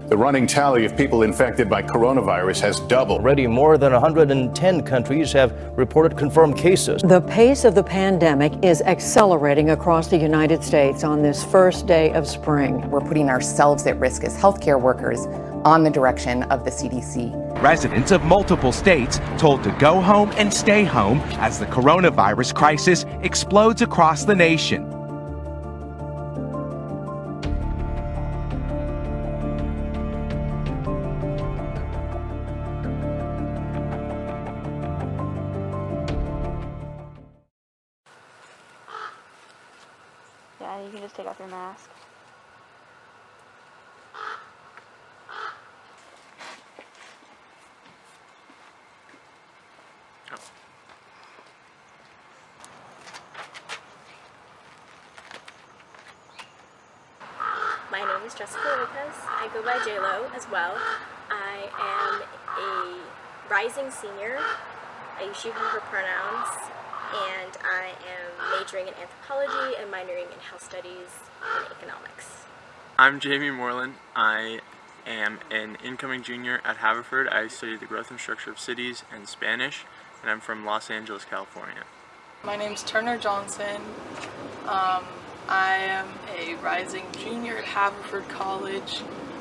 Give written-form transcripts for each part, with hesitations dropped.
The running tally of people infected by coronavirus has doubled. Already more than 110 countries have reported confirmed cases. The pace of the pandemic is accelerating across the United States on this first day of spring. We're putting ourselves at risk as healthcare workers on the direction of the CDC. Residents of multiple states told to go home and stay home as the coronavirus crisis explodes across the nation. Yeah, you can just take off your mask. My name is Jessica Lopez. I go by J-Lo as well. I am a rising senior. I use she, her pronouns, and I am majoring in anthropology and minoring in health studies and economics. I'm Jamie Moreland. I am an incoming junior at Haverford. I study the growth and structure of cities and Spanish, and I'm from Los Angeles, California. My name's Turner Johnson. I am a rising junior at Haverford College,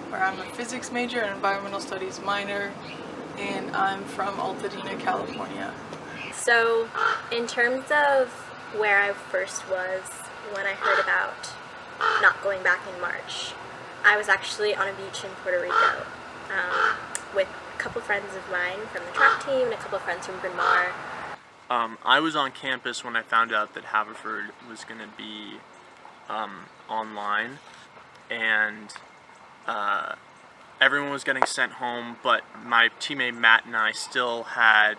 where I'm a physics major and environmental studies minor, and I'm from Altadena, California. So, in terms of where I first was when I heard about not going back in March, I was actually on a beach in Puerto Rico with a couple friends of mine from the track team and a couple friends from Bryn Mawr. I was on campus when I found out that Haverford was going to be online, and everyone was getting sent home, but my teammate Matt and I still had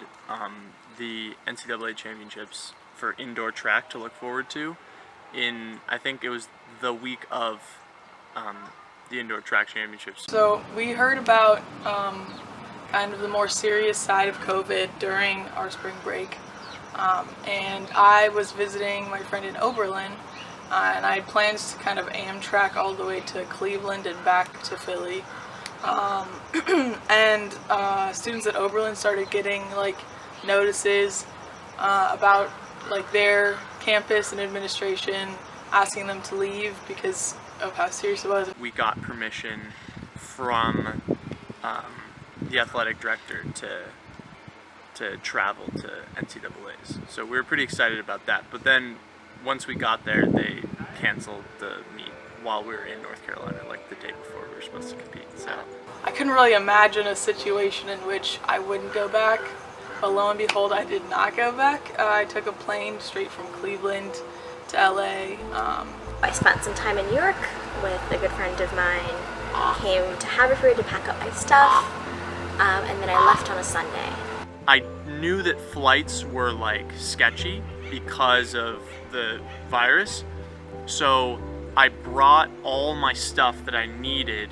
the NCAA championships for indoor track to look forward to in, I think it was the week of the indoor track championships. So we heard about kind of the more serious side of COVID during our spring break, and I was visiting my friend in Oberlin, and I had plans to kind of Amtrak all the way to Cleveland and back to Philly. And students at Oberlin started getting like notices about like their campus and administration asking them to leave because of how serious it was. We got permission from the athletic director to travel to NCAA's. So we were pretty excited about that. But then once we got there, they canceled the meet while we were in North Carolina, like the day before we were supposed to compete. So I couldn't really imagine a situation in which I wouldn't go back, but lo and behold, I did not go back. I took a plane straight from Cleveland to LA. I spent some time in New York with a good friend of mine, came to Haverford to pack up my stuff, and then I left on a Sunday. I knew that flights were like sketchy because of the virus, so I brought all my stuff that I needed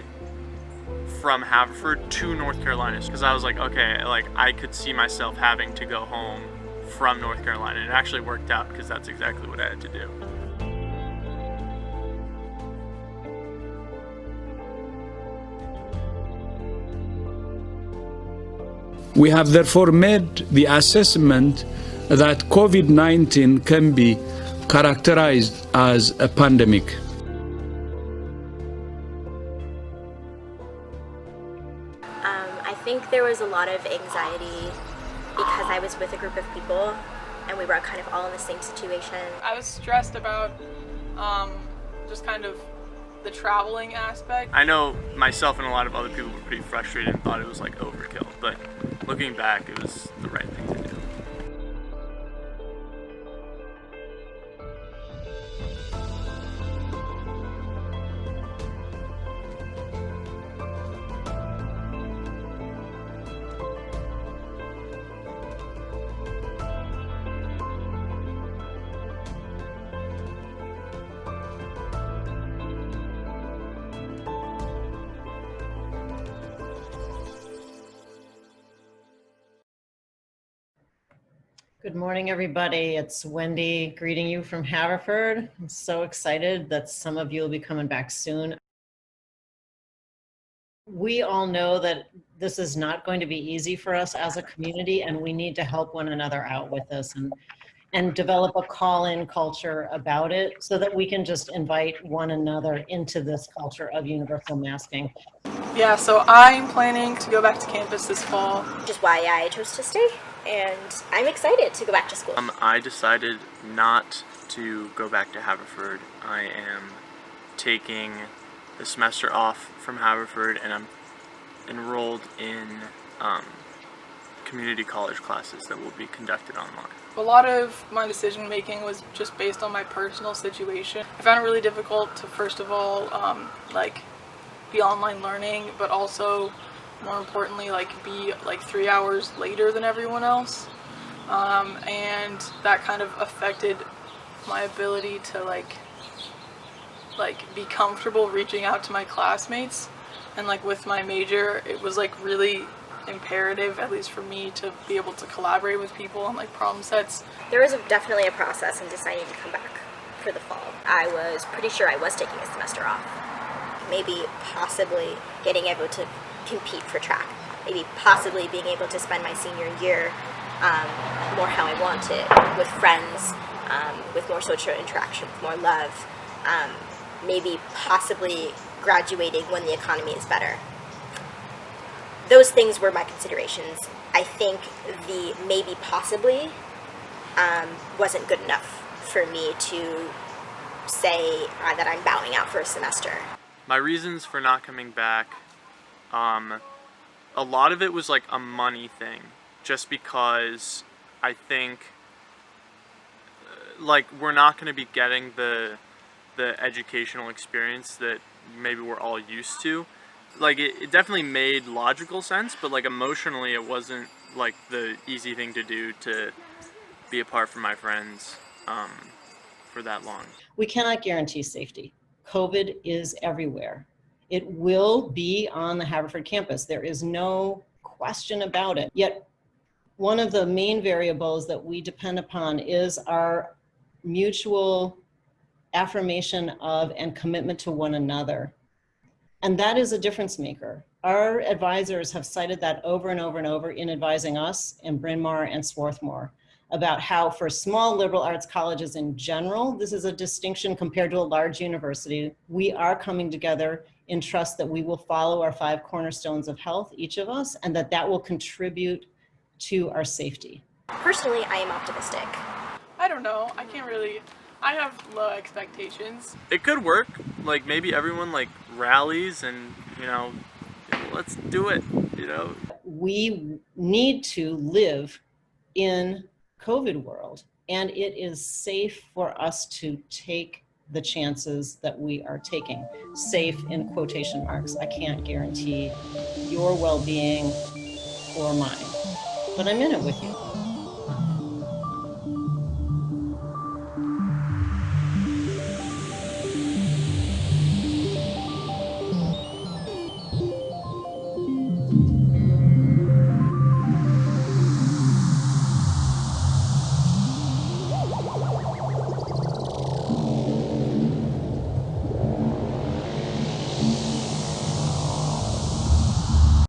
from Haverford to North Carolina because I was like, okay, like I could see myself having to go home from North Carolina, and it actually worked out because that's exactly what I had to do. We have therefore made the assessment that COVID-19 can be characterized as a pandemic. I think there was a lot of anxiety because I was with a group of people and we were kind of all in the same situation. I was stressed about just kind of the traveling aspect. I know myself and a lot of other people were pretty frustrated and thought it was like overkill, but looking back, it was the right thing to do. Good morning, everybody. It's Wendy greeting you from Haverford. I'm so excited that some of you will be coming back soon. We all know that this is not going to be easy for us as a community, and we need to help one another out with this and develop a call-in culture about it so that we can just invite one another into this culture of universal masking. Yeah, so I'm planning to go back to campus this fall. Which is why I chose to stay, and I'm excited to go back to school. I decided not to go back to Haverford. I am taking the semester off from Haverford, and I'm enrolled in community college classes that will be conducted online. A lot of my decision making was just based on my personal situation. I found it really difficult to, first of all, be online learning, but also, more importantly, be 3 hours later than everyone else. And that kind of affected my ability to be comfortable reaching out to my classmates. And with my major, it was really imperative, at least for me, to be able to collaborate with people on problem sets. There was definitely a process in deciding to come back for the fall. I was pretty sure I was taking a semester off. Maybe possibly getting able to compete for track. Maybe possibly being able to spend my senior year more how I wanted, with friends, with more social interaction, with more love. Maybe possibly graduating when the economy is better. Those things were my considerations. I think the maybe possibly wasn't good enough for me to say that I'm bowing out for a semester. My reasons for not coming back, a lot of it was a money thing, just because I think we're not going to be getting the educational experience that maybe we're all used to. It definitely made logical sense, but emotionally it wasn't the easy thing to do, to be apart from my friends for that long. We cannot guarantee safety. COVID is everywhere. It will be on the Haverford campus. There is no question about it. Yet one of the main variables that we depend upon is our mutual affirmation of and commitment to one another. And that is a difference maker. Our advisors have cited that over and over and over in advising us in Bryn Mawr and Swarthmore about how for small liberal arts colleges in general, this is a distinction compared to a large university. We are coming together in trust that we will follow our 5 cornerstones of health, each of us, and that will contribute to our safety. Personally, I am optimistic. I don't know, I have low expectations. It could work. Maybe everyone rallies and, let's do it, We need to live in COVID world, and it is safe for us to take the chances that we are taking. Safe in quotation marks. I can't guarantee your well-being or mine, but I'm in it with you.